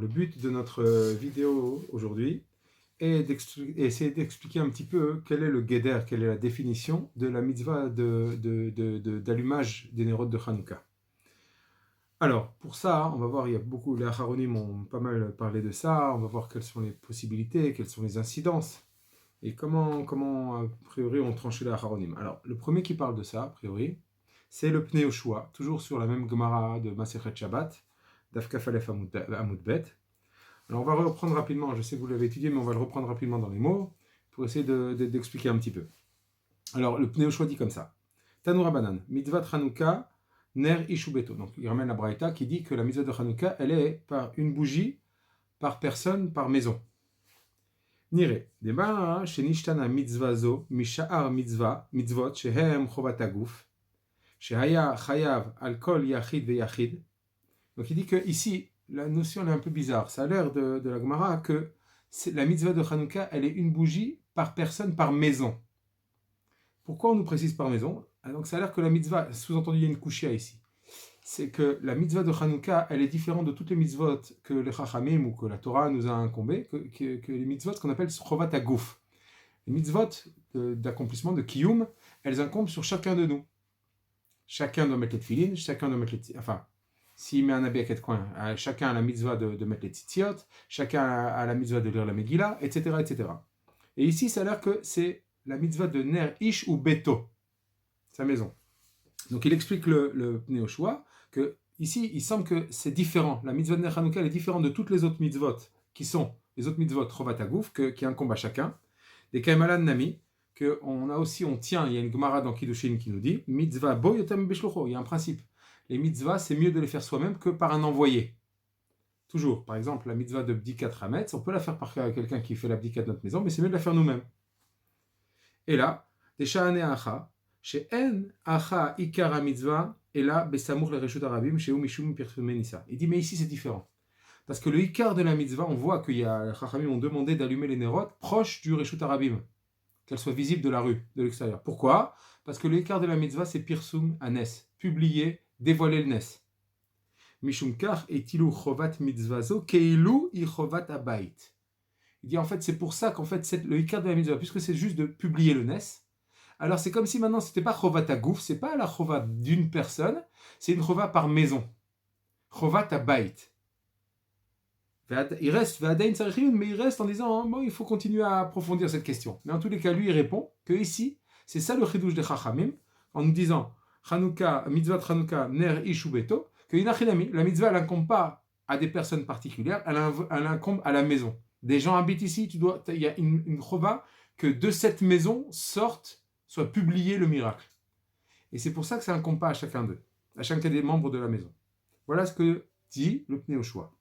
but de notre vidéo aujourd'hui est d'essayer d'expliquer un petit peu quel est le guéder, quelle est la définition de la mitzvah d'allumage des nérodes de Hanouka. Alors, pour ça, on va voir, il y a beaucoup, les Acharonim ont pas mal parlé de ça, on va voir quelles sont les possibilités, quelles sont les incidences, et comment a priori, on tranché les Acharonim. Alors, le premier qui parle de ça, a priori, c'est le Pnei Yoshua, toujours sur la même Gemara de Masechet Shabbat, Daf Kaf Alef Amud Bet. Alors, on va reprendre rapidement, je sais que vous l'avez étudié, mais on va le reprendre rapidement dans les mots, pour essayer d'expliquer un petit peu. Alors, le Pnei Yoshua dit comme ça. Tanoura Banan, Mitzvat Chanukah, Ner Ishubeto. Donc, il ramène la Braïta qui dit que la mitzvah de Hanouka, elle est par une bougie, par personne, par maison. Nire, Dema, Shenishtana Mitzvazo, Misha'ar Mitzvah, Mitzvot, Shehem Chovat Aguf, Shehaya Chayav Al Kol Yachid Ve Yachid. Donc, il dit que ici, la notion est un peu bizarre. Ça a l'air de la Gemara que la mitzvah de Hanouka, elle est une bougie par personne, par maison. Pourquoi on nous précise par maison ? Donc ça a l'air que la mitzvah, sous-entendu il y a une kushia ici, c'est que la mitzvah de Hanouka, elle est différente de toutes les mitzvot que les Chachamim ou que la Torah nous a incombé, que les mitzvot qu'on appelle Chovat Aguf. Les mitzvot d'accomplissement, de Kiyum, elles incombent sur chacun de nous. Chacun doit mettre les tefilines, chacun doit mettre les... Enfin, s'il met un habit à quatre coins, chacun a la mitzvah de mettre les tzitziot, chacun a la mitzvah de lire la Megillah, etc., etc. Et ici, ça a l'air que c'est la mitzvah de Ner Ish ou Beto, sa maison. Donc il explique le Pnei Yoshua que ici il semble que c'est différent. La mitzvah de Ner Hanouka est différente de toutes les autres mitzvot qui sont les autres mitzvot Chovat Aguf qui incombent à chacun. Des Kaimalan Nami que on tient. Il y a une Gemara dans Kiddushin qui nous dit mitzvah bo yotam beshlucho. Il y a un principe. Les mitzvahs c'est mieux de les faire soi-même que par un envoyé. Toujours. Par exemple la mitzvah de Bdikat Hametz, on peut la faire par quelqu'un qui fait la Bdikat de notre maison, mais c'est mieux de la faire nous-mêmes. Et là, des Sha'ane Acha, chez En Acha Ikara Mitzvah, et là, Besamour le Reshut Arabim, chez Umishum Pirsumenissa. Il dit, mais ici c'est différent. Parce que le Ikar de la Mitzvah, on voit qu'il y a, les Chachamim ont demandé d'allumer les nérotes proches du Reshut Arabim, qu'elles soient visibles de la rue, de l'extérieur. Pourquoi ? Parce que le Ikar de la Mitzvah, c'est Pirsum Anes, publier, dévoiler le Nes. Mishum Kar et Tilu Chovat Mitzvazo, Keilu I Chovat Abayit. Il dit en fait, c'est pour ça qu'en fait, le Ikar de la mitzvah, puisque c'est juste de publier le Nes, alors c'est comme si maintenant, c'était pas Chovat Agouf, c'est pas la Chovat d'une personne, c'est une Chovat par maison. Chovat Abayit. Il reste, mais il reste en disant, bon, il faut continuer à approfondir cette question. Mais en tous les cas, lui, il répond que ici, c'est ça le chidouche de Chachamim, en nous disant, Chanukah, mitzvah Chanukah, ner ishu beto, que la mitzvah, elle incombe pas à des personnes particulières, elle incombe à la maison. Des gens habitent ici, il y a une chova que de cette maison soit publié le miracle. Et c'est pour ça que ça incombe pas à chacun d'eux, à chacun des membres de la maison. Voilà ce que dit le Pnei Yoshua.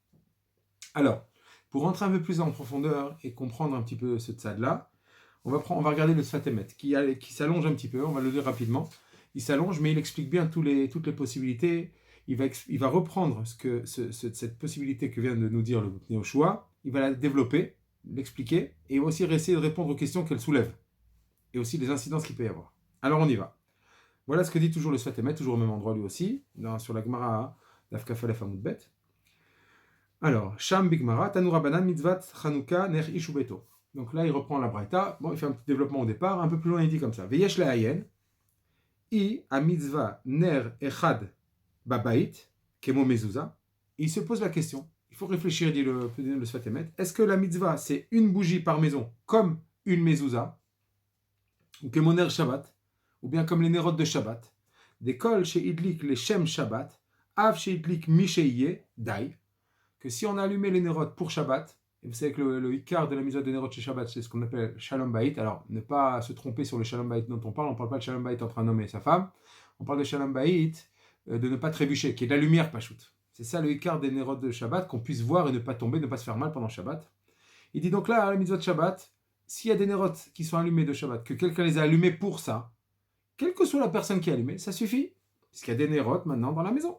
Alors, pour rentrer un peu plus en profondeur et comprendre un petit peu ce tzad-là, on va regarder le Sfat Emet, qui s'allonge un petit peu, on va le lire rapidement. Il s'allonge, mais il explique bien toutes les possibilités. Il va reprendre cette possibilité que vient de nous dire le Pnei Yoshua, il va la développer, l'expliquer, et il va aussi essayer de répondre aux questions qu'elle soulève, et aussi les incidences qu'il peut y avoir. Alors on y va. Voilà ce que dit toujours le Sfat Emet, toujours au même endroit lui aussi, sur la Gemara Daf Kaf Alef Amud Bet. Alors, Sham Bigmara, Tanura Banan, Mitzvat, Chanukah, Ner Ishu Beto. Donc là, il reprend la Braïta. Bon, il fait un petit développement au départ. Un peu plus loin, il dit comme ça. Veyesh le'ayen, I a mitzvah ner echad babait, kemo mezouza. Il se pose la question. Il faut réfléchir, dit le Sfat Emet. Est-ce que la mitzvah, c'est une bougie par maison, comme une mezouza, ou kemo ner Shabbat, ou bien comme les nérotes de Shabbat, des kol chez idlik les shem Shabbat, av chez idlik misheye, dai, que si on a allumé les nérotes pour Shabbat, et vous savez que le Ikar de la mitzvah des nérotes chez Shabbat, c'est ce qu'on appelle Shalom Bayit. Alors, ne pas se tromper sur le Shalom Bayit dont on parle pas de Shalom Bayit entre un homme et sa femme, on parle de Shalom Bayit, de ne pas trébucher, qui est de la lumière pachout. C'est ça le Ikar des nérotes de Shabbat, qu'on puisse voir et ne pas tomber, ne pas se faire mal pendant Shabbat. Il dit donc là, à la mitzvah de Shabbat, s'il y a des nérotes qui sont allumés de Shabbat, que quelqu'un les a allumés pour ça, quelle que soit la personne qui a allumé, ça suffit, parce qu'il y a des nérotes maintenant dans la maison.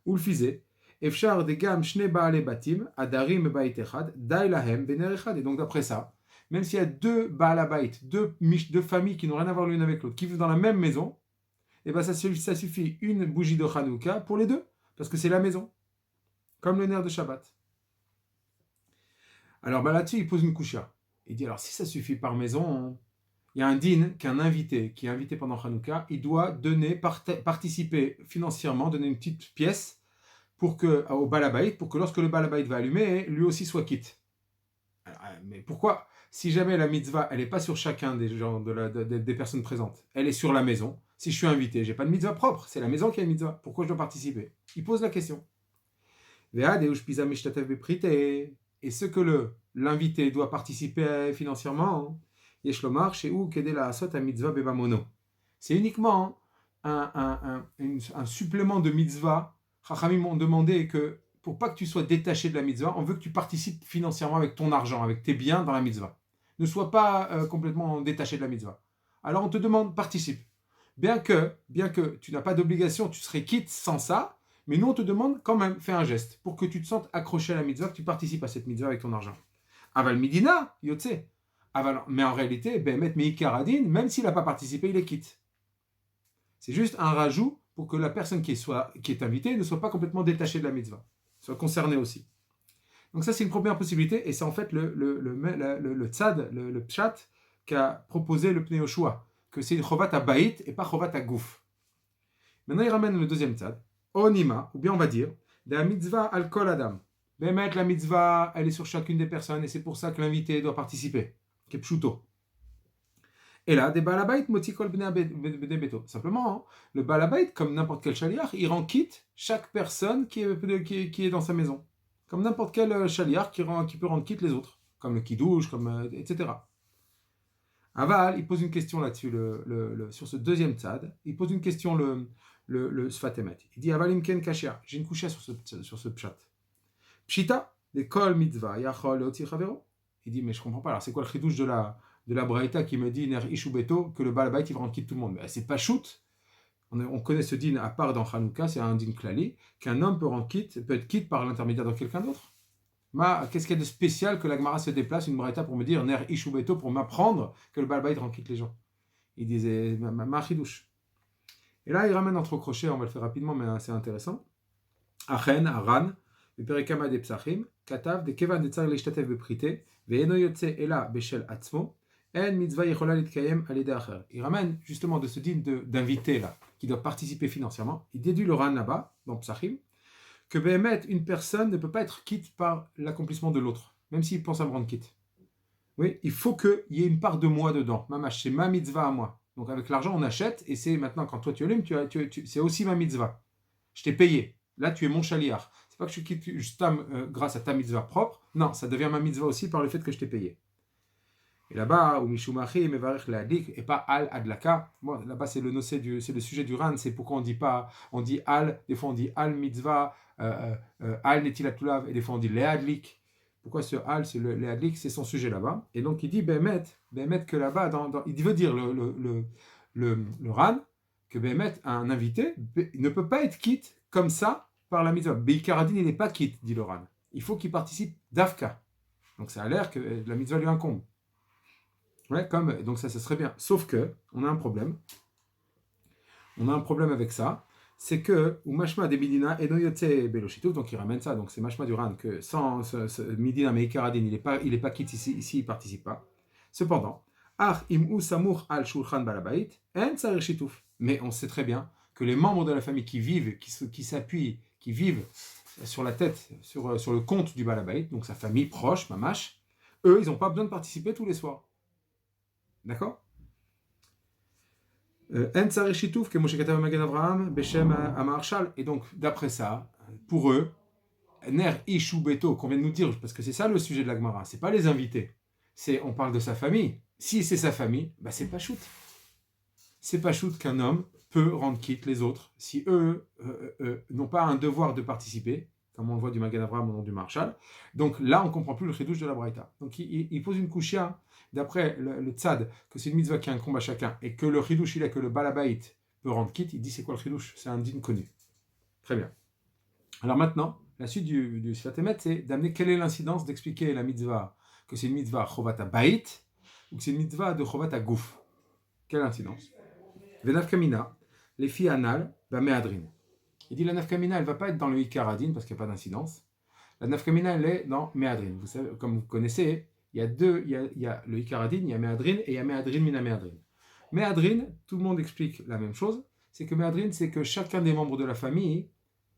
Ou le fisé. Efshar de gam shne baale batim adarim bait echad dai lahem bener echad. Et donc d'après ça, même s'il y a deux baal bait, deux familles qui n'ont rien à voir l'une avec l'autre, qui vivent dans la même maison, et ben ça suffit une bougie de Hanouka pour les deux, parce que c'est la maison, comme le ner de Shabbat. Alors là-dessus, il pose une kusha. Il dit, alors si ça suffit par maison, il y a un din qu'un invité, qui est invité pendant Hanouka, il doit donner, participer financièrement, donner une petite pièce au balabait, pour que lorsque le balabait va allumer, lui aussi soit quitte. Mais pourquoi? Si jamais la mitzvah, elle n'est pas sur chacun des gens des personnes présentes, elle est sur la maison. Si je suis invité, j'ai pas de mitzvah propre, c'est la maison qui a une mitzvah. Pourquoi je dois participer? Il pose la question. Et ce que l'invité doit participer financièrement, c'est uniquement un supplément de mitzvah. Chachamim m'ont demandé que pour pas que tu sois détaché de la mitzvah, on veut que tu participes financièrement avec ton argent, avec tes biens dans la mitzvah. Ne sois pas complètement détaché de la mitzvah. Alors on te demande, participe. Bien que tu n'as pas d'obligation, tu serais quitte sans ça, mais nous on te demande quand même, fais un geste pour que tu te sentes accroché à la mitzvah, que tu participes à cette mitzvah avec ton argent. Aval midina, yotse. Mais en réalité, Behemet Meikar Adin, même s'il n'a pas participé, il est quitte. C'est juste un rajout pour que la personne qui est invitée ne soit pas complètement détachée de la mitzvah, soit concernée aussi. Donc ça, c'est une première possibilité, et c'est en fait le tzad, le pshat, qu'a proposé le Pnei Yoshua, que c'est une chovat à baït et pas chovat à gouf. Maintenant, il ramène le deuxième tzad, onima, ou bien on va dire, de la mitzvah al kol adam. Bemet, la mitzvah, elle est sur chacune des personnes, et c'est pour ça que l'invité doit participer. Kepshuto. Et là, des balabait motikol bnei beto. Simplement, le balabait, comme n'importe quel shaliach, il rend quitte chaque personne qui est dans sa maison. Comme n'importe quel shaliach qui peut rendre quitte les autres. Comme le kidouche, etc. Aval, il pose une question là-dessus, sur ce deuxième tzad. Il pose une question, le sfatemet. Il dit, Aval imken kashia. J'ai une couchée sur ce pshat. Pshita, de kol mitzvah, yachol leotzi chavero. Il dit, mais je comprends pas. Alors, c'est quoi le chidouche de la braïta qui me dit ner ishubeto que le balabait il va rendre quitte tout le monde? C'est pas shoot. On connaît ce din à part dans Hanouka, c'est un din klali, qu'un homme peut être quitte par l'intermédiaire de quelqu'un d'autre. Qu'est-ce qu'il y a de spécial que la Gemara se déplace une braïta pour me dire ner ishubeto, pour m'apprendre que le balabait rend quitte les gens? Il disait ma chidouche. Et là il ramène entre crochets, on va le faire rapidement mais c'est intéressant. Achen, Aran, Perikama de Psachim, Katav, de Kevan de Tsar Lishtatev Beprite, Ve'eno Yotze Ela Beshel Atzmo, En Mitzvah Yechola Litkayem Alede Acher. Il ramène justement de ce din d'invité là, qui doit participer financièrement. Il déduit le Ran là-bas, dans Psachim, que Behemet, une personne ne peut pas être quitte par l'accomplissement de l'autre, même s'il pense à me rendre quitte. Oui, il faut qu'il y ait une part de moi dedans. Mamash, c'est ma mitzvah à moi. Donc avec l'argent, on achète, et c'est maintenant, quand toi tu allumes, c'est aussi ma mitzvah. Je t'ai payé. Là, tu es mon chaliar. C'est pas que je quitte juste grâce à ta mitzvah propre. Non, ça devient ma mitzvah aussi par le fait que je t'ai payé. Et là-bas, où Mishumachi mevarech le'adlik et pas al adlaka. Moi, là-bas, c'est le sujet du ran. C'est pourquoi on dit al. Des fois, on dit al mitzvah, al netilatulav, et des fois on dit le'adlik. Pourquoi ce al, c'est le le'adlik, c'est son sujet là-bas. Et donc il dit behemet que là-bas, il veut dire le ran que behemet, un invité, ne peut pas être quitte comme ça par la mitzvah. Beikaradin, il n'est pas quitte, dit le ran. Il faut qu'il participe d'Afka. Donc ça a l'air que la mitzvah lui incombe. Ouais, donc ça serait bien. Sauf que, on a un problème. On a un problème avec ça. C'est que, ou mashma de midina enoyote beloshitu, donc il ramène ça, donc c'est mashma du ran, que sans ce midina meikaradin, il est pas quitte ici, il participe pas. Cependant, ach imu samour al shulchan balabait, en tsarir shituf. Mais on sait très bien que les membres de la famille qui vivent, qui s'appuient, qui vivent sur la tête, sur le compte du balabait, donc sa famille proche, mamash, eux, ils n'ont pas besoin de participer tous les soirs. D'accord? En tsarich shitouf que Moshe katav Magen Avraham beshem Amarshal. Et donc d'après ça, pour eux, ner ishu beto qu'on vient de nous dire, parce que c'est ça le sujet de la Gemara, c'est pas les invités, on parle de sa famille. Si c'est sa famille, bah c'est pas shoot. C'est pas shoot qu'un homme peut rendre quitte les autres si eux n'ont pas un devoir de participer, comme on le voit du Magen Avraham au nom du Marshal. Donc là, on comprend plus le chidouche de la Braïta. Donc il pose une kushia d'après le tzad, que c'est une mitzvah qui incombe à chacun, et que le chidouche, il est que le balabait peut rendre quitte, il dit c'est quoi le chidouche? C'est un din connu. Très bien. Alors maintenant, la suite du Sfatemet, c'est d'amener quelle est l'incidence d'expliquer la mitzvah, que c'est une mitzvah chovat bait, ou que c'est une mitzvah de chovat gouf. Quelle incidence? Venafkamina, les filles anal, ba meadrin. Il dit la nafkamina, elle ne va pas être dans le ikaradin, parce qu'il n'y a pas d'incidence. La nafkamina, elle est dans Méadrin. Vous savez, comme vous connaissez, il y a le Ikaradin, il y a Méadrin et il y a Méadrin mina Méadrin. Méadrin, tout le monde explique la même chose, c'est que Méadrin, c'est que chacun des membres de la famille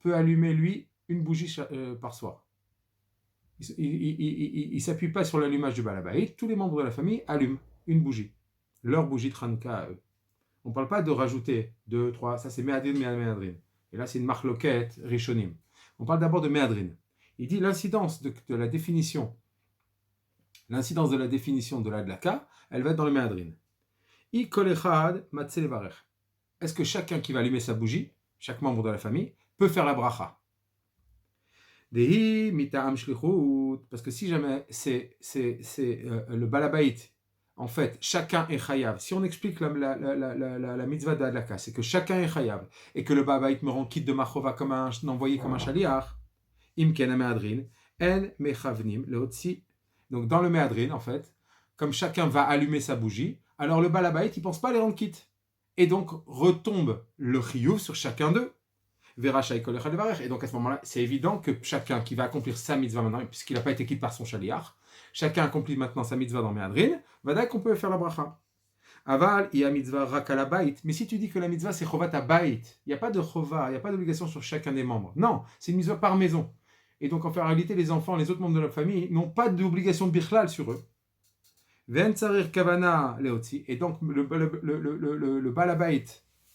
peut allumer, lui, une bougie par soir. Il ne s'appuie pas sur l'allumage du balabait, tous les membres de la famille allument une bougie, leur bougie de Hanouka à eux. On ne parle pas de rajouter 2, 3, ça c'est Méadrin, Méadrin. Et là c'est une marloquette, Rishonim. On parle d'abord de Méadrin. Il dit l'incidence de la définition de la dlaka, elle va être dans le Méadrin. I kol echad matze levarech. Est-ce que chacun qui va allumer sa bougie, chaque membre de la famille, peut faire la bracha? Dehi mita'am shlichut. Parce que si jamais c'est le balabait, en fait, chacun est chayav. Si on explique la mitzvah d'Adlaka, c'est que chacun est chayav, et que le balabait me rend quitte de ma chova comme un envoyé comme un shaliach, imken ha-me'adrin, en mechavnim leotzi. Donc dans le me'adrin, en fait, comme chacun va allumer sa bougie, alors le balabait, il ne pense pas à les rendre quitte. Et donc retombe le chiyuv sur chacun d'eux. Et donc à ce moment-là, c'est évident que chacun qui va accomplir sa mitzvah maintenant, puisqu'il n'a pas été quitte par son shaliach, chacun accomplit maintenant sa mitzvah dans Méadrin, va dire qu'on peut faire la bracha. Aval, il y a mitzvah rakala bait. Mais si tu dis que la mitzvah c'est chovat bait, il n'y a pas de chova, il n'y a pas d'obligation sur chacun des membres. Non, c'est une mitzvah par maison. Et donc en réalité, les enfants, les autres membres de la famille n'ont pas d'obligation de bichlal sur eux. Ven tsarir kavana leotzi. Et donc le balabait,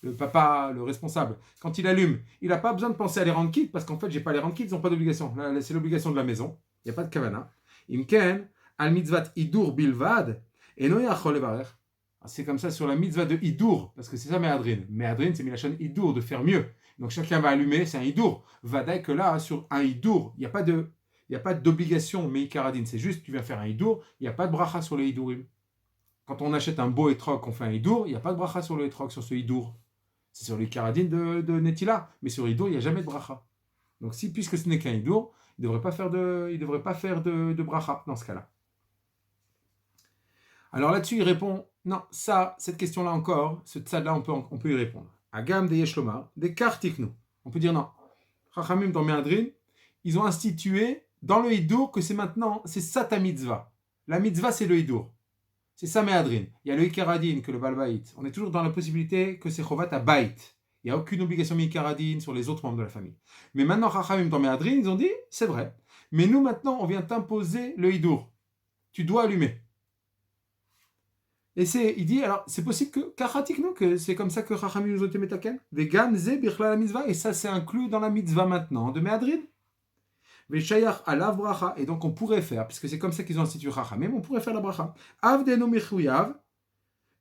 le papa, le responsable, quand il allume, il n'a pas besoin de penser à les rendre quittes, parce qu'en fait, j'ai pas les rendre quittes, ils n'ont pas d'obligation. Là, c'est l'obligation de la maison. Il n'y a pas de kavana. Imken, al mitzvat idur bilvad, et no yachol levarer. C'est comme ça sur la mitzvah de idur, parce que c'est ça Méadrin. Méadrin, c'est milachon idur, de faire mieux. Donc chacun va allumer, c'est un idur. Vadaï que là, sur un idur, il n'y a pas d'obligation meikaradin. C'est juste, tu viens faire un idur, il n'y a pas de bracha sur le idurim. Quand on achète un beau étrog, on fait un idur, il n'y a pas de bracha sur le étrog, sur ce idur. C'est sur les karadines de Netila, mais sur Hidour, il n'y a jamais de bracha. Donc, puisque ce n'est qu'un Hidour, il ne devrait pas faire de bracha dans ce cas-là. Alors là-dessus, il répond, non, cette question-là encore, ce tzad-là, on peut y répondre. Agam de Yeshlomar, des kartiknu. On peut dire non. Chachamim dans Méadrin, ils ont institué dans le Hidour que c'est maintenant, c'est ça ta mitzvah. La mitzvah, c'est le Hidour. C'est ça Méadrin. Il y a le Ikaradin, que le Balbait. On est toujours dans la possibilité que c'est Chovat à Bait. Il n'y a aucune obligation Ikaradin sur les autres membres de la famille. Mais maintenant, Chachamim dans Méadrin, ils ont dit, c'est vrai. Mais nous, maintenant, on vient t'imposer le Hidour. Tu dois allumer. Et il dit, alors, c'est possible que c'est comme ça que Chachamim nous ont été metaken. Vegam ze bichla la mitzvah. Et ça, c'est inclus dans la mitzvah maintenant de Méadrin. Et donc on pourrait faire, puisque c'est comme ça qu'ils ont institué Chachamim, on pourrait faire la bracha. Avdeno mechuyav,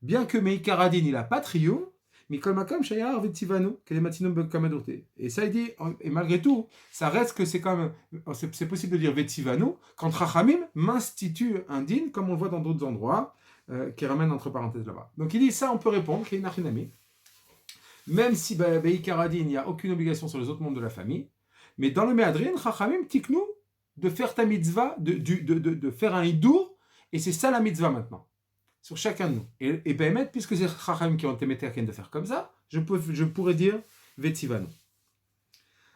bien que Meikaradin il a pas triou, mikol makam shayar vetivanu, kele matinum bekamadurte. Et ça il dit, et malgré tout, ça reste que c'est quand même, c'est possible de dire vetivanu quand Chachamim m'institue un din, comme on le voit dans d'autres endroits, qui ramène entre parenthèses là-bas. Donc il dit ça, on peut répondre, qu'il y a une achinami. Même si Meikaradin il n'y a aucune obligation sur les autres membres de la famille. Mais dans le Méadrin, Chachamim tiknou de faire ta mitzvah, de faire un hidour, et c'est ça la mitzvah maintenant, sur chacun de nous. Et Béhémet, puisque c'est Chachamim qui ont été métaken de faire comme ça, je pourrais dire Vetzivanu.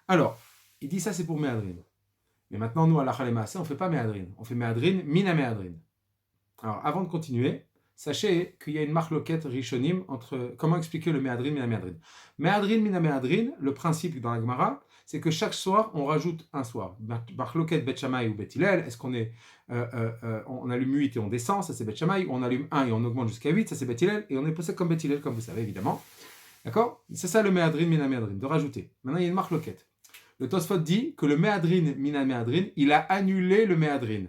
Alors, il dit ça c'est pour Méadrin. Mais maintenant, nous, à la Chalemase, on ne fait pas Méadrin, on fait Méadrin, mina Méadrin. Alors, avant de continuer, sachez qu'il y a une marloquette rishonim entre comment expliquer le Méadrin, mina Méadrin. Méadrin, mina Méadrin, le principe dans la Gemara, c'est que chaque soir, on rajoute un soir. Marloquette Bet Shammai ou Bet Hillel, est-ce qu'on on allume 8 et on descend, ça c'est Bet Shammai, ou on allume 1 et on augmente jusqu'à 8, ça c'est Bet Hillel, et on est possède comme Bet Hillel, comme vous savez évidemment. D'accord? C'est ça le Méadrin, mina Méadrin, de rajouter. Maintenant, il y a une marloquette. Le Tosfot dit que le Méadrin, mina Méadrin, il a annulé le Méadrin.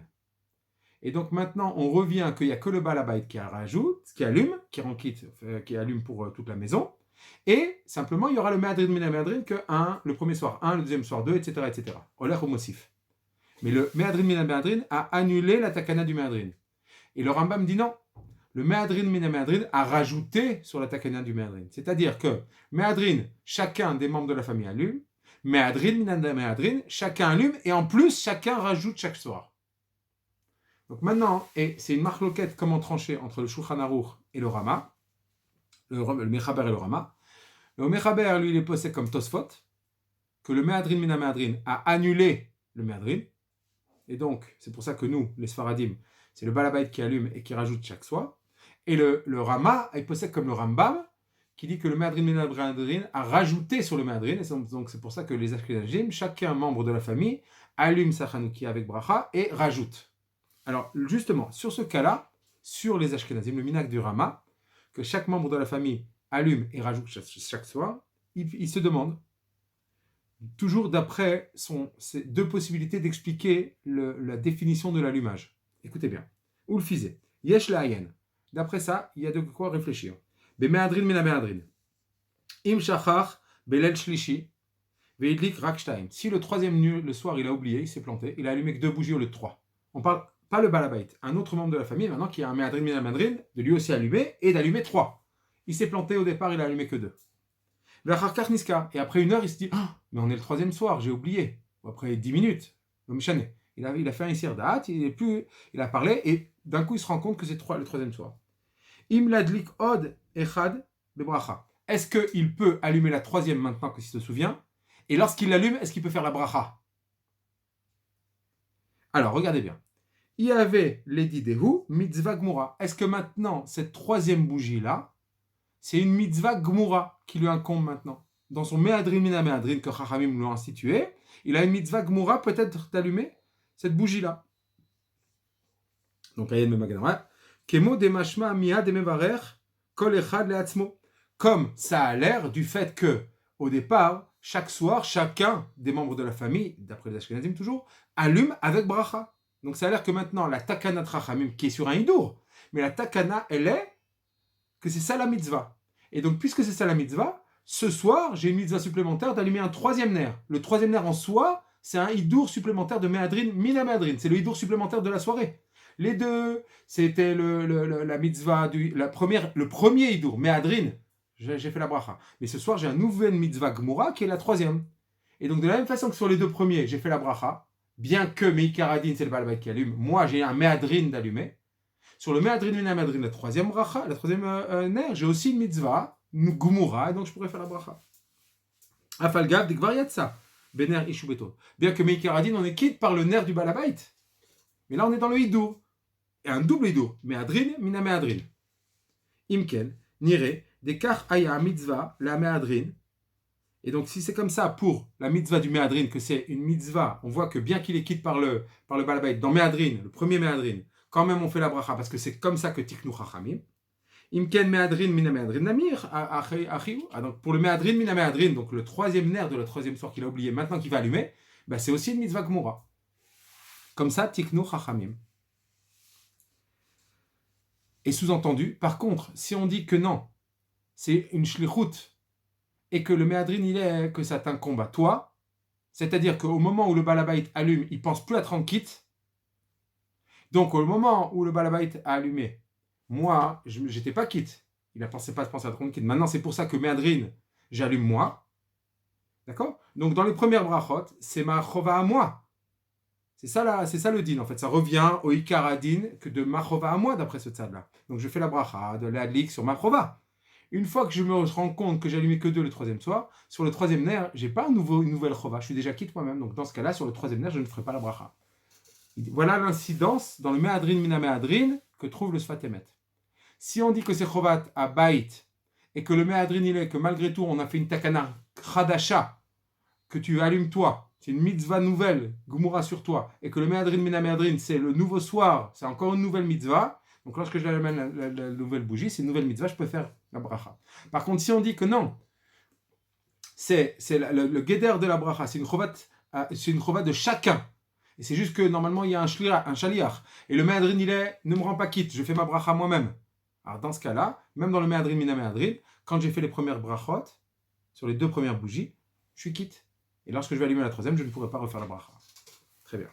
Et donc maintenant, on revient qu'il n'y a que le Balabait qui rajoute, qui allume, qui allume pour toute la maison. Et simplement, il y aura le Méadrin, mina Méadrin que le premier soir 1, le deuxième soir 2, etc. etc. Oler ou Mosif. Mais le Méadrin, mina Méadrin a annulé la takana du Méadrin. Et le Rambam dit non. Le Méadrin, mina Méadrin a rajouté sur la takana du Méadrin. C'est-à-dire que Méadrin, chacun des membres de la famille allume. Méadrin, mina Méadrin, chacun allume. Et en plus, chacun rajoute chaque soir. Donc maintenant, et c'est une marloquette comment trancher entre le Shulchan Aruch et le Rama. Le Mechaber et le Rama. Le Mechaber, lui, il est posé comme Tosfot, que le Méadrin, mina Méadrin a annulé le Méadrin, Et donc, c'est pour ça que nous, les Sfaradim, c'est le Balabait qui allume et qui rajoute chaque soir. Et le Rama est possède comme le Rambam, qui dit que le Méadrin Minaméadrin a rajouté sur le Méadrin. Et donc, c'est pour ça que les Ashkenazim, chacun membre de la famille, allume sa Hanoukia avec bracha et rajoute. Alors, justement, sur ce cas-là, sur les Ashkenazim, le Minak du Rama, que chaque membre de la famille allume et rajoute chaque soir, il se demande, toujours d'après ces deux possibilités d'expliquer la définition de l'allumage. Écoutez bien. Ou le fizé. Yesh la'ayen. D'après ça, il y a de quoi réfléchir. Bemeadrin mina meadrin. Im shachar belel shlishi. Veidlik rakshtaim. Si le troisième le soir, il a oublié, il s'est planté, il a allumé que 2 bougies au lieu de 3. On parle pas le balabait, un autre membre de la famille, maintenant qui a un meadrin mina meadrin, de lui aussi allumer et d'allumer 3. Il s'est planté au départ, il a allumé que 2. Et après 1 heure, il se dit mais on est le troisième soir, j'ai oublié. Ou après 10 minutes, il a fait un isirdat, il a parlé, et d'un coup, il se rend compte que c'est le troisième soir. Im ladlik od echad bebracha. Est-ce qu'il peut allumer la troisième maintenant qu'il se souvient? Et lorsqu'il l'allume, est-ce qu'il peut faire la bracha? Alors, regardez bien. Il y avait l'edidehu mitzvah gmura. Est-ce que maintenant, cette troisième bougie-là, c'est une mitzvah gmura qui lui incombe maintenant? Dans son meadrin mina meadrin que Chachamim lui a institué, il a une mitzvah gmura peut-être d'allumer cette bougie-là. Donc, ayed memagdara. Kemo de mashma miya de mevarer kol echad leatzmo. Comme ça a l'air du fait que, au départ, chaque soir, chacun des membres de la famille, d'après les Ashkenazim toujours, allume avec bracha. Donc ça a l'air que maintenant, la takana Chachamim, qui est sur un hidour, mais la takana, elle est que c'est ça la mitzvah. Et donc, puisque c'est ça la mitzvah, ce soir, j'ai une mitzvah supplémentaire d'allumer un troisième ner. Le troisième ner en soi, c'est un hidour supplémentaire de meadrin, mina meadrin. C'est le hidour supplémentaire de la soirée. Les deux, c'était la mitzvah, le premier hidour, meadrin. J'ai fait la bracha. Mais ce soir, j'ai un nouvel mitzvah gmura qui est la troisième. Et donc, de la même façon que sur les deux premiers, j'ai fait la bracha, bien que Meikaradin, c'est le balabait qui allume, moi, j'ai un meadrin d'allumer. Sur le meadrin, mina meadrin, la troisième bracha, la troisième ner, j'ai aussi une mitzvah, une gmura, et donc je pourrais faire la bracha. Afalgav, dikvariatsa, bener ishubeto. Bien que Meikaradin, on est quitte par le ner du balabait. Mais là, on est dans le hidour. Et un double hidour. Meadrin, mina meadrin. Imken, nire, dekar aya mitzvah, la meadrin. Et donc, si c'est comme ça pour la mitzvah du meadrin, que c'est une mitzvah, on voit que bien qu'il est quitte par le balabait, dans meadrin, le premier meadrin, quand même on fait la bracha, parce que c'est comme ça que tiknu chachamim. Imken meadrin, mina meadrin, namir, achiou. Donc, pour le meadrin, mina meadrin, donc le troisième ner de la troisième soir qu'il a oublié, maintenant qu'il va allumer, bah, c'est aussi une mitzvah gmura. Comme ça, tiknu chachamim. Et sous-entendu, par contre, si on dit que non, c'est une shlichut, et que le meadrin, il est que ça t'incombe à toi, c'est-à-dire qu'au moment où le balabait allume, il ne pense plus à te rendre quitte. Donc, au moment où le balabait a allumé, moi, je n'étais pas quitte. Il ne pensait pas à te rendre quitte. Maintenant, c'est pour ça que meadrin, j'allume moi. D'accord? Donc, dans les premières brachot, c'est ma chova à moi. C'est ça le din, en fait. Ça revient au ikaradin que de ma chova à moi, d'après ce tzad-là. Donc, je fais la bracha de l'adlik sur ma chova. Une fois que je me rends compte que j'allumais que 2 le troisième soir, sur le troisième ner, je n'ai pas une nouvelle chova. Je suis déjà quitte moi-même. Donc, dans ce cas-là, sur le troisième ner, je ne ferai pas la bracha. Voilà l'incidence dans le meadrin mina meadrin que trouve le Sfat Emet. Si on dit que c'est chovat à bait et que le meadrin il est que malgré tout on a fait une takana chadasha que tu allumes toi, c'est une mitzvah nouvelle, gumura sur toi, et que le meadrin mina meadrin c'est le nouveau soir, c'est encore une nouvelle mitzvah. Donc lorsque je l'amène la nouvelle bougie, c'est une nouvelle mitzvah, je peux faire la bracha. Par contre, si on dit que non, c'est le guéder de la bracha, c'est une chovat de chacun. Et c'est juste que normalement il y a un shaliach. Et le meadrin il est ne me rend pas quitte, je fais ma bracha moi-même. Alors dans ce cas-là, même dans le meadrin mina meadrin, quand j'ai fait les premières brachot, sur les 2 premières bougies, je suis quitte. Et lorsque je vais allumer la troisième, je ne pourrai pas refaire la bracha. Très bien.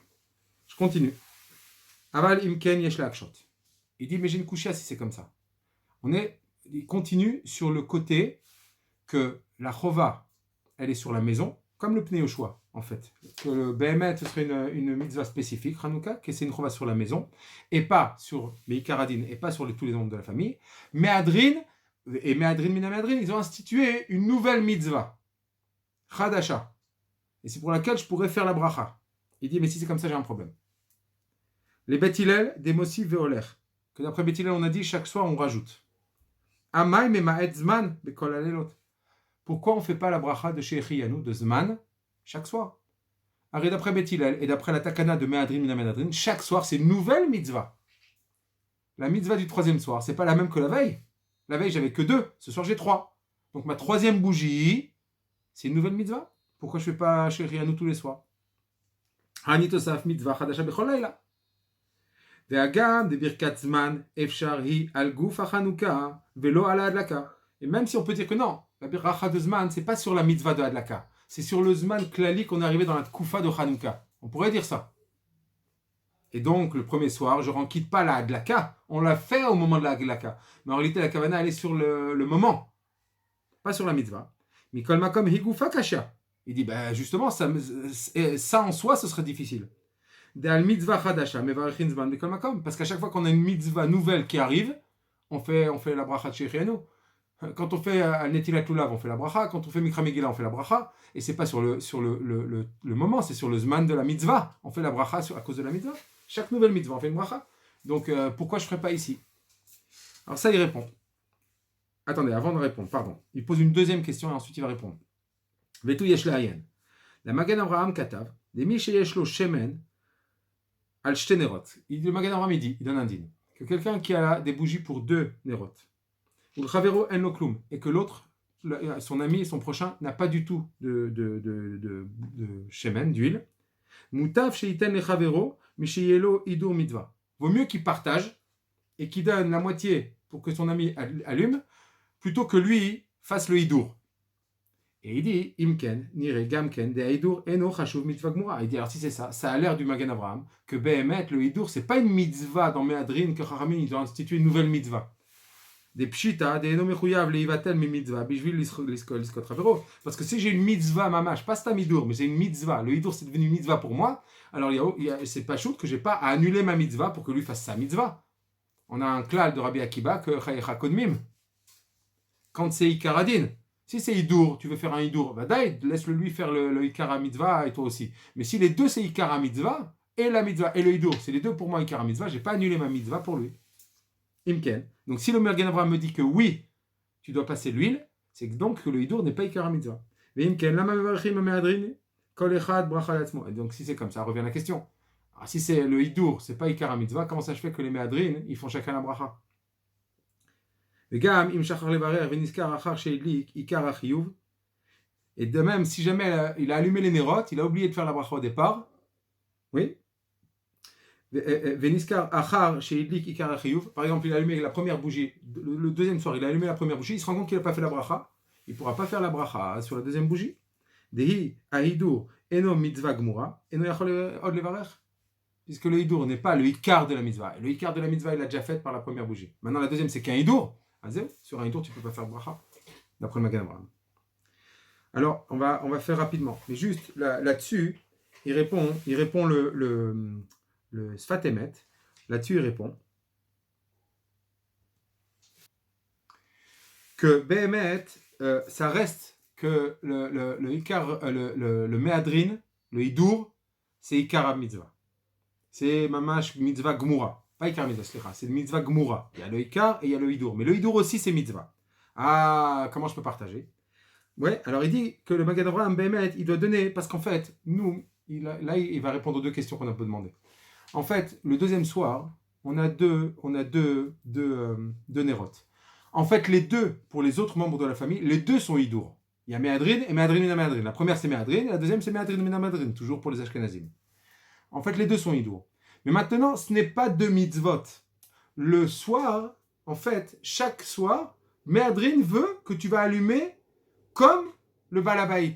Je continue. Aval imken yesh lakshot. Il dit mais j'ai une couchia si c'est comme ça. Il continue sur le côté que la chova, elle est sur la maison, comme le pneu au choix, en fait. Que le Behemet, ce serait une mitzvah spécifique, Hanouka, que c'est une chova sur la maison, et pas sur Meikaradin, et pas sur tous les membres de la famille. Meadrin, et Meadrin, Mina Meadrin, ils ont institué une nouvelle mitzvah, Chadasha. Et c'est pour laquelle je pourrais faire la bracha. Il dit, mais si c'est comme ça, j'ai un problème. Les Bet Hillel, des Mosif Veoler. Que d'après Bet Hillel, on a dit chaque soir on rajoute. Amay Memaet Zman Bekol Alelot. Pourquoi on ne fait pas la bracha de Shechianu, de Zman, chaque soir? Arrête d'après Bet Hillel et d'après la Takana de Me'adrin Mina Me'adrin, chaque soir c'est une nouvelle mitzvah. La mitzvah du troisième soir, c'est pas la même que la veille. La veille j'avais que 2, ce soir j'ai 3. Donc ma troisième bougie, c'est une nouvelle mitzvah. Pourquoi je ne fais pas Shechianu tous les soirs? Hanitosaf mitzvah chadasha bechol layla. Ve'agam de birkat zman efshar hi al guf hachanouka velo ala adlaka. Et même si on peut dire que non, la bracha de zman, c'est pas sur la mitzvah de adlaka, c'est sur le zman klali qu'on est arrivé dans la tkufa de Hanouka. On pourrait dire ça. Et donc, le premier soir, je ne quitte pas la adlaka. On l'a fait au moment de la adlaka. Mais en réalité, la kavana, elle est sur le moment, pas sur la mitzvah. Mikol makom higufa kasha. Il dit, ben justement, ça en soi, ce serait difficile. Parce qu'à chaque fois qu'on a une mitzvah nouvelle qui arrive, on fait la bracha de Shechianu. Quand on fait Al-Netilat Lulav, on fait la bracha. Quand on fait Mikra Megillah, on fait la bracha. Et c'est pas sur le moment, c'est sur le zman de la mitzvah. On fait la bracha à cause de la mitzvah. Chaque nouvelle mitzvah, on fait une bracha. Donc pourquoi je ne ferais pas ici? Alors ça, il répond. Attendez, avant de répondre, pardon. Il pose une deuxième question et ensuite il va répondre. Vetu yesh la'ayen. La Magen Avraham katav, de mi sheyesh lo shemen al shte nerot. Le Magen Avraham il donne un din, que quelqu'un qui a des bougies pour 2 nerot, ou le chavero en lo klum, et que l'autre, son ami et son prochain, n'a pas du tout de shemen, d'huile, mutav sheiten le chavero mi sheyelo idur mitzvah. Vaut mieux qu'il partage et qu'il donne la moitié pour que son ami allume, plutôt que lui fasse le hidour. Et il dit, Imken, Nire, Gamken, de Hidour, Eno, Chashuv, Mitzvah Gmura. Il dit, alors si c'est ça, ça a l'air du Magen Avraham, que Behemet, le Hidour, c'est pas une mitzvah dans Me'adrin, que Chachamim, ils ont institué une nouvelle mitzvah. Des Pshita, des Eno Mechuyav, les Ivatel, mi mitzvah, Bishvil, Liskot Ravero. Parce que si j'ai une mitzvah, mamash, pas c'est un Hidour, mais c'est une mitzvah, le Hidour, c'est devenu une mitzvah pour moi, alors c'est pas chouette que j'ai pas à annuler ma mitzvah pour que lui fasse sa mitzvah. On a un klal de Rabbi Akiba, que Chayecha Kodmim, quand c'est Ikaradin. Si c'est Hidour, tu veux faire un Hidour, Vadaï, laisse-le lui faire le Ikara Mitzvah et toi aussi. Mais si les deux c'est Ikara Mitzvah, et la Mitzvah et le Hidour, c'est les deux pour moi Ikara Mitzvah, j'ai pas annulé ma Mitzvah pour lui. Imken. Donc si le Magen Avraham me dit que oui, tu dois passer l'huile, c'est donc que le Hidour n'est pas Ikara Mitzvah. Mais Imken, lama mevarchim me'adrin, kol echad bracha latzmo. Et donc si c'est comme ça, revient la question. Alors, si c'est le Hidour, c'est pas Ikara Mitzvah, comment ça se fait que les me'adrin, ils font chacun la bracha? Et de même, si jamais il a allumé les nérotes, il a oublié de faire la bracha au départ, oui. Par exemple, il a allumé la première bougie, le deuxième soir, il a allumé la première bougie, il se rend compte qu'il n'a pas fait la bracha, il ne pourra pas faire la bracha sur la deuxième bougie. Puisque le hidour n'est pas le ikar de la mitzvah. Le ikar de la mitzvah, il l'a déjà fait par la première bougie. Maintenant, la deuxième, c'est qu'un hidour. Sur un hidour, tu ne peux pas faire bracha, d'après le Magen Avraham. Alors, on va faire rapidement. Mais juste là-dessus, il répond le Sfat Emet. Là-dessus, il répond que Behemet, ça reste que le ikar, le Me'adrin, le hidour, c'est ikar mitzvah. C'est mamash mitzvah gmura. Pas ikar mitzvah, c'est mitzvah gmura. Il y a le ikar et il y a le hidour. Mais le hidour aussi, c'est mitzvah. Ah, comment je peux partager? Ouais, alors il dit que le Magen Avraham Behemet, il doit donner, parce qu'en fait, nous, il va répondre aux 2 questions qu'on a demandées. En fait, le deuxième soir, on a deux nérotes. En fait, les deux, pour les autres membres de la famille, les deux sont hidour. Il y a Me'adrin et Me'adrin mina Me'adrin. La première, c'est Me'adrin, et la deuxième, c'est Me'adrin mina Me'adrin, toujours pour les Ashkenazim. En fait, les deux sont hidour. Mais maintenant, ce n'est pas 2 mitzvot. Le soir, en fait, chaque soir, Me'adrin veut que tu vas allumer comme le balabait.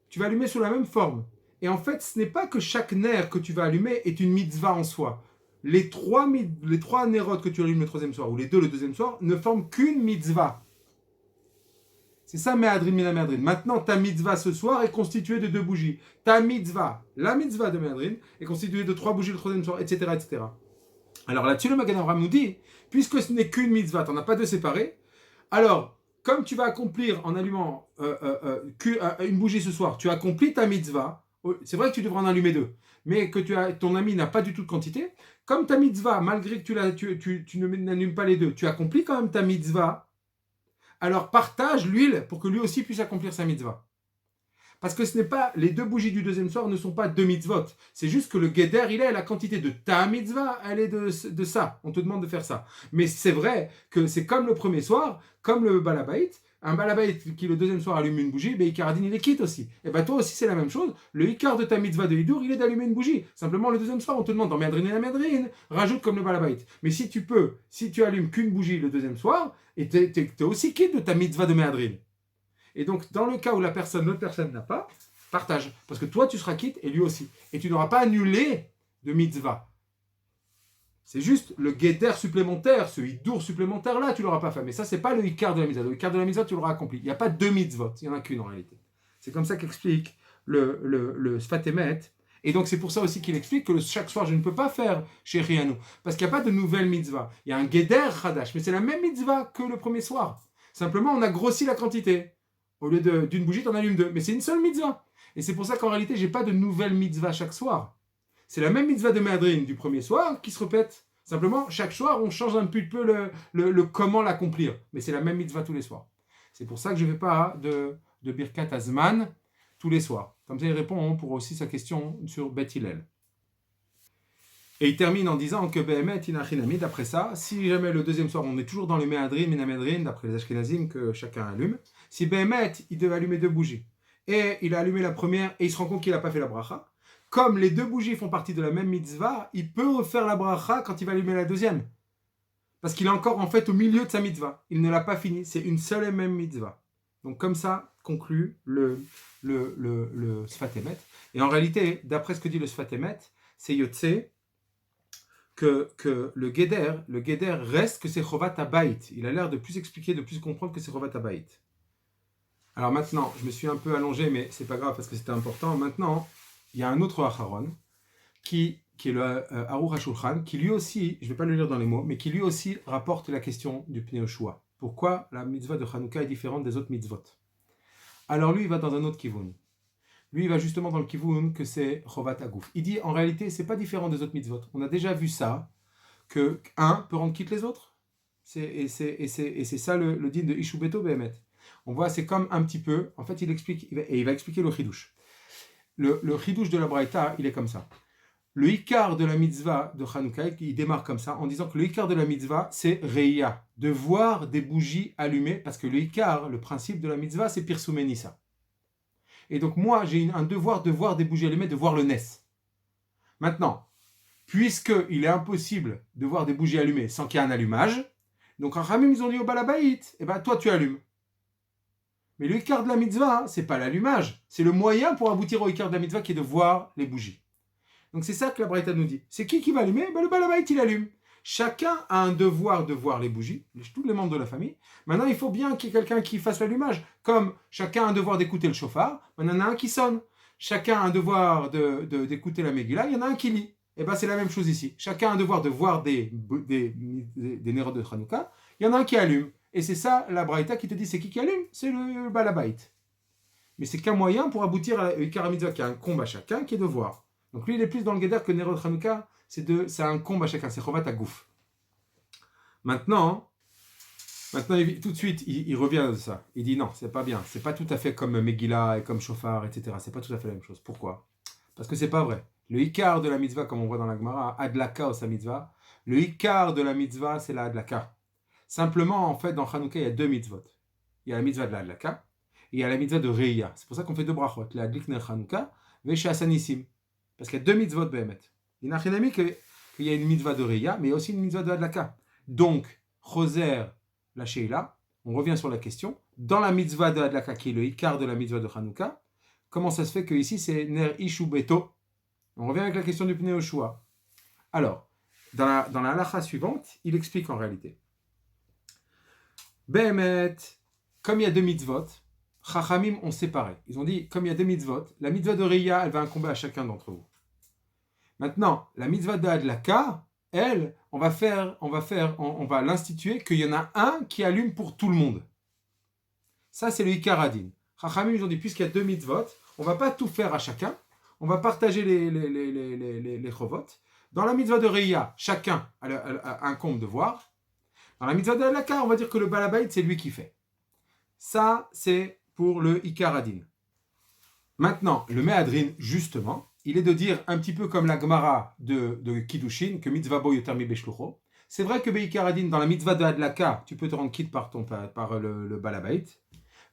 Tu vas allumer sous la même forme. Et en fait, ce n'est pas que chaque ner que tu vas allumer est une mitzvah en soi. Les 3 nérotes que tu allumes le troisième soir, ou les 2 le deuxième soir, ne forment qu'une mitzvah. C'est ça, Me'adrin mina Me'adrin. Maintenant, ta mitzvah ce soir est constituée de 2 bougies. Ta mitzvah, la mitzvah de Me'adrin, est constituée de 3 bougies le troisième soir, etc., etc. Alors là-dessus, le Magen Avraham nous dit, puisque ce n'est qu'une mitzvah, tu n'en as pas 2 séparées, alors, comme tu vas accomplir en allumant une bougie ce soir, tu accomplis ta mitzvah, c'est vrai que tu devrais en allumer 2, mais que ton ami n'a pas du tout de quantité, comme ta mitzvah, malgré que tu n'allumes pas les 2, tu accomplis quand même ta mitzvah, alors partage l'huile pour que lui aussi puisse accomplir sa mitzvah. Parce que ce n'est pas, les 2 bougies du deuxième soir ne sont pas 2 mitzvot. C'est juste que le guéder, il est la quantité de ta mitzvah, elle est de ça. On te demande de faire ça. Mais c'est vrai que c'est comme le premier soir, comme le balabait. Un balabait qui le deuxième soir allume une bougie, ben Ikaradin il est quitte aussi. Et ben toi aussi c'est la même chose. Le Ikar de ta mitzvah de Hidour, il est d'allumer une bougie. Simplement le deuxième soir, on te demande dans Méadrine et la Méadrine, rajoute comme le balabait. Mais si tu allumes qu'une bougie le deuxième soir, et t'es aussi quitte de ta mitzvah de Méadrine. Et donc, dans le cas où l'autre personne n'a pas, partage. Parce que toi, tu seras quitte et lui aussi. Et tu n'auras pas annulé de mitzvah. C'est juste le guéder supplémentaire, ce hidour supplémentaire-là, tu ne l'auras pas fait. Mais ça, ce n'est pas le ikar de la mitzvah. Le ikar de la mitzvah, tu l'auras accompli. Il n'y a pas 2 mitzvot. Il n'y en a qu'une en réalité. C'est comme ça qu'explique le Sfat Emet. Et donc, c'est pour ça aussi qu'il explique que chaque soir, je ne peux pas faire chez Rianou. Parce qu'il n'y a pas de nouvelle mitzvah. Il y a un guéder chadash. Mais c'est la même mitzvah que le premier soir. Simplement, on a grossi la quantité. Au lieu d'une bougie, tu en allumes 2. Mais c'est une seule mitzvah. Et c'est pour ça qu'en réalité, je n'ai pas de nouvelle mitzvah chaque soir. C'est la même mitzvah de Méadrine du premier soir qui se répète. Simplement, chaque soir, on change un petit peu le comment l'accomplir. Mais c'est la même mitzvah tous les soirs. C'est pour ça que je ne fais pas de Birkat Azman tous les soirs. Comme ça, il répond pour aussi sa question sur Beth Hillel. Et il termine en disant que Behemet Inachinami, d'après ça, si jamais le deuxième soir, on est toujours dans le Méadrine, Ménamedrine, d'après les Ashkenazim, que chacun allume, si Behemet, il devait allumer 2 bougies, et il a allumé la première, et il se rend compte qu'il n'a pas fait la bracha, comme les 2 bougies font partie de la même mitzvah, il peut refaire la bracha quand il va allumer la deuxième. Parce qu'il est encore en fait au milieu de sa mitzvah. Il ne l'a pas fini, c'est une seule et même mitzvah. Donc comme ça conclut le Sfat Emet. Et en réalité, d'après ce que dit le Sfat Emet, c'est Yotze, que le Geder reste que c'est Chovat Habayit. Il a l'air de plus expliquer, de plus comprendre que c'est Chovat Habayit. Alors maintenant, je me suis un peu allongé, mais c'est pas grave parce que c'était important. Maintenant, il y a un autre Acharon qui est le Aruch HaShulchan, qui lui aussi, je ne vais pas le lire dans les mots, mais qui lui aussi rapporte la question du Pnei Yoshua. Pourquoi la mitzvah de Hanouka est différente des autres mitzvot? Alors lui, il va dans un autre kivun. Lui, il va justement dans le kivun que c'est Chovat Hagouf. Il dit, en réalité, c'est pas différent des autres mitzvot. On a déjà vu ça, que un peut rendre quitte les autres. Et c'est ça le din de Ishu Beto Behemet. On voit, c'est comme un petit peu, en fait, il explique, et il va expliquer le chidouche. Le chidouche de la Braïta, il est comme ça. Le ikar de la mitzvah de Hanouka, il démarre comme ça, en disant que le ikar de la mitzvah, c'est Reya, de voir des bougies allumées, parce que le ikar, le principe de la mitzvah, c'est Pirsoumenissa. Et donc moi, j'ai un devoir de voir des bougies allumées, de voir le nes. Maintenant, puisqu'il est impossible de voir des bougies allumées sans qu'il y ait un allumage, donc Rachamim, ils ont dit au Balabaït, toi tu allumes. Mais le ikar de la mitzvah, c'est pas l'allumage, c'est le moyen pour aboutir au ikar de la mitzvah qui est de voir les bougies. Donc c'est ça que la Braïta nous dit. C'est qui va allumer? Le Balabaït, il allume. Chacun a un devoir de voir les bougies, tous les membres de la famille. Maintenant, il faut bien qu'il y ait quelqu'un qui fasse l'allumage. Comme chacun a un devoir d'écouter le chauffard, maintenant il y en a un qui sonne. Chacun a un devoir d'écouter la Megillah, il y en a un qui lit. Et bien c'est la même chose ici. Chacun a un devoir de voir des Nerot de Hanouka, il y en a un qui allume. Et c'est ça la Braïta qui te dit c'est qui allume? C'est le Balabaït. Mais c'est qu'un moyen pour aboutir à l'Ikar HaMitzvah, qui a un combat à chacun, qui est de voir. Donc lui, il est plus dans le Geder que Nerot de Hanouka, c'est un combat à chacun, c'est Chovat Hagouf. Maintenant, tout de suite, il revient de ça. Il dit non, c'est pas bien. C'est pas tout à fait comme Megillah et comme Shofar, etc. C'est pas tout à fait la même chose. Pourquoi? Parce que c'est pas vrai. Le Ikar de la mitzvah, comme on voit dans la Gemara, Adlaka ou sa mitzvah, le Ikar de la mitzvah, c'est la Adlaka. Simplement, en fait, dans Hanouka, il y a 2 mitzvot. Il y a la mitzvah de la Adlaka et il y a la mitzvah de Reya. C'est pour ça qu'on fait 2 brachot. La Adlik Ner Hanouka, Veshe Asanissim. Parce qu'il y a 2 mitzvot de Behemet. Il n'a rien à qu'il y a une mitzvah de Reya, mais il y a aussi une mitzvah de Adlaka. Donc, Choser, la Sheila, on revient sur la question. Dans la mitzvah de Adlaka, qui est le Ikar de la mitzvah de Hanouka, comment ça se fait que ici c'est Ner Ishu Beto? On revient avec la question du Pnei Yoshua. Alors, dans la halacha suivante, il explique en réalité. Behemet, comme il y a 2 mitzvot, Chachamim ont séparé. Ils ont dit, comme il y a 2 mitzvot, la mitzvah de Reya, elle va incomber à chacun d'entre vous. Maintenant, la mitzvah de Adlaka, elle, on va l'instituer qu'il y en a un qui allume pour tout le monde. Ça, c'est le Ikaradin. Chachamim, ils ont dit, puisqu'il y a 2 mitzvot, on ne va pas tout faire à chacun, on va partager les chovot. Dans la mitzvah de Reya, chacun incombe de voir. Dans la mitzvah de Halakha, on va dire que le balabait, c'est lui qui fait. Ça, c'est pour le Ikaradin. Maintenant, le Mehadrin, justement, il est de dire un petit peu comme la Gemara de Kiddushin, que mitzvah bo yoter mi beshlucho. C'est vrai que Beikaradin, dans la mitzvah de Hadlaka, tu peux te rendre quitte par le balabait,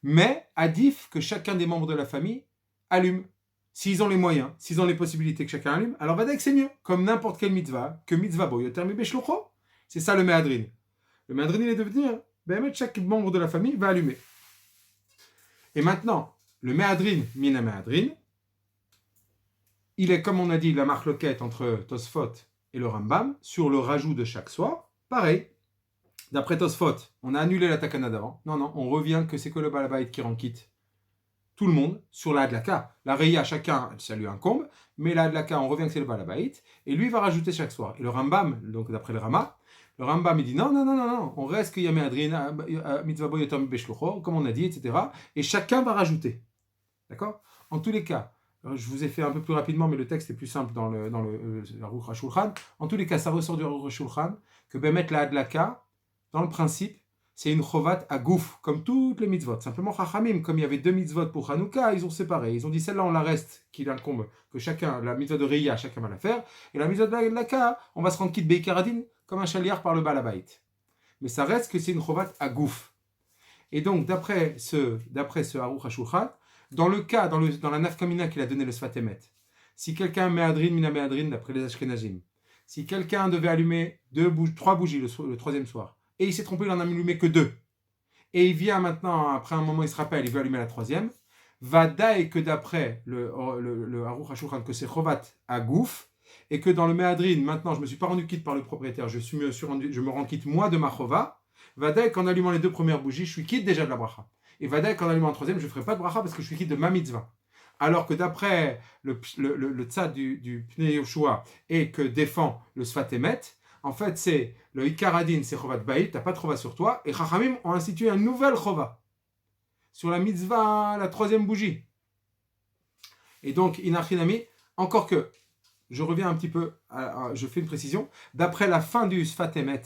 mais adif que chacun des membres de la famille allume. S'ils ont les moyens, s'ils ont les possibilités que chacun allume, alors Vadaïk c'est mieux, comme n'importe quelle mitzvah, que mitzvah bo yoter mi beshlucho. C'est ça le Mehadrin. Le Mehadrin, il est de dire, chaque membre de la famille va allumer. Et maintenant, le Mehadrin, mina Mehadrin, il est, comme on a dit, la marloquette entre Tosfot et le Rambam, sur le rajout de chaque soir. Pareil, d'après Tosfot, on a annulé la takana d'avant. Non, on revient que c'est que le balabait qui rend quitte tout le monde sur la hadlaka. La reya, chacun, ça lui incombe, mais la hadlaka, on revient que c'est le balabait, et lui va rajouter chaque soir. Et le Rambam, donc d'après le Rama, le Rambam, il dit non, on reste qu'il y a Mehadrin, mitzvah bo yoter mi beshlucho, comme on a dit, etc. Et chacun va rajouter. D'accord ? En tous les cas, je vous ai fait un peu plus rapidement, mais le texte est plus simple dans le Aruch HaShulchan. En tous les cas, ça ressort du Aruch HaShulchan que Bemet la Hadlaka, dans le principe, c'est une chovat à gouf, comme toutes les mitzvot. Simplement, Chachamim, comme il y avait 2 mitzvot pour Hanouka, ils ont séparé. Ils ont dit celle-là, on la reste, qu'il incombe, que chacun, la mitzvah de Reya, chacun va la faire. Et la mitzvah de la Hadlaka, on va se rendre quitte Beikaradin, comme un chaliar par le balabait. Mais ça reste que c'est une chovat à gouf. Et donc, d'après ce Aruch HaShulchan, dans le cas, dans la nafkamina qu'il a donné le Sfatemet, si quelqu'un Mehadrin, mina Mehadrin, d'après les Ashkenazim, si quelqu'un devait allumer 3 bougies le troisième soir, et il s'est trompé, il en a allumé que 2, et il vient maintenant, après un moment, il se rappelle, il veut allumer la troisième, vadaï que d'après le Aruch HaShulchan, que c'est chovat à gouf, et que dans le Mehadrin, maintenant, je ne me suis pas rendu quitte par le propriétaire, je me rends quitte moi de ma chova, vadaï qu'en allumant les 2 premières bougies, je suis quitte déjà de la bracha. Et Vadaï, qu'en allumant un troisième, je ne ferai pas de bracha parce que je suis quitte de ma mitzvah. Alors que d'après le tzad du Pnei Yoshua et que défend le Sfatemet, en fait, c'est le Ikaradin, c'est chovat baït, tu n'as pas de chova sur toi, et Chachamim ont institué un nouvel chova sur la mitzvah, la troisième bougie. Et donc, Inachinami, encore que, je reviens un petit peu, je fais une précision, d'après la fin du Sfatemet,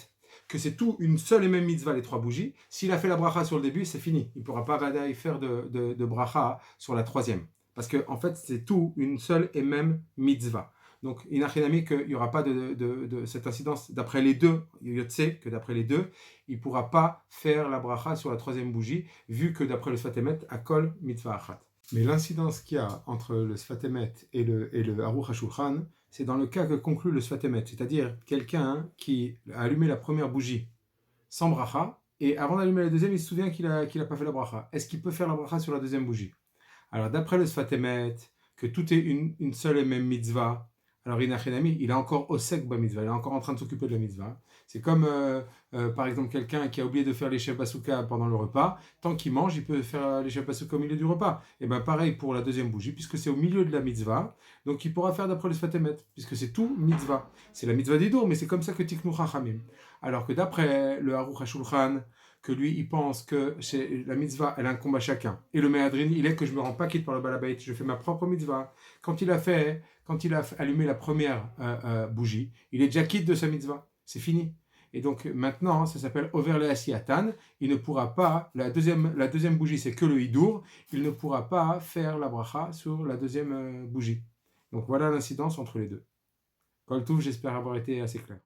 que c'est tout une seule et même mitzvah, les 3 bougies, s'il a fait la bracha sur le début, c'est fini. Il ne pourra pas faire de bracha sur la troisième. Parce que en fait, c'est tout une seule et même mitzvah. Donc, inachinami qu'il n'y aura pas de cette incidence. D'après les deux, Yotse, que d'après les deux, il ne pourra pas faire la bracha sur la troisième bougie, vu que d'après le Sfatemet, akol mitzvah achat. Mais l'incidence qu'il y a entre le Sfatemet et le Aruch HaShulchan, c'est dans le cas que conclut le Sfatemet, c'est-à-dire quelqu'un qui a allumé la première bougie sans bracha, et avant d'allumer la deuxième, il se souvient qu'il a pas fait la bracha. Est-ce qu'il peut faire la bracha sur la deuxième bougie ? Alors d'après le Sfatemet, que tout est une seule et même mitzvah, alors Inachinami, il est encore osek ba mitzvah, il est encore en train de s'occuper de la mitzvah. C'est comme par exemple quelqu'un qui a oublié de faire les basuka pendant le repas, tant qu'il mange, il peut faire les basuka au milieu du repas. Et bien pareil pour la deuxième bougie, puisque c'est au milieu de la mitzvah, donc il pourra faire d'après le Sfatemet, puisque c'est tout mitzvah. C'est la mitzvah d'Idour, mais c'est comme ça que Tiknu Chachamim. Alors que d'après le Aruch HaShulchan, que lui, il pense que la mitzvah, elle incombe à chacun. Et le Mehadrin, il est que je ne me rends pas quitte par le balabait, je fais ma propre mitzvah. Quand il a allumé la première bougie, il est déjà quitte de sa mitzvah. C'est fini. Et donc maintenant, ça s'appelle Over le Asiatan. Il ne pourra pas, la deuxième bougie, c'est que le Hidour. Il ne pourra pas faire la bracha sur la deuxième bougie. Donc voilà l'incidence entre les deux. Kol Touv, j'espère avoir été assez clair.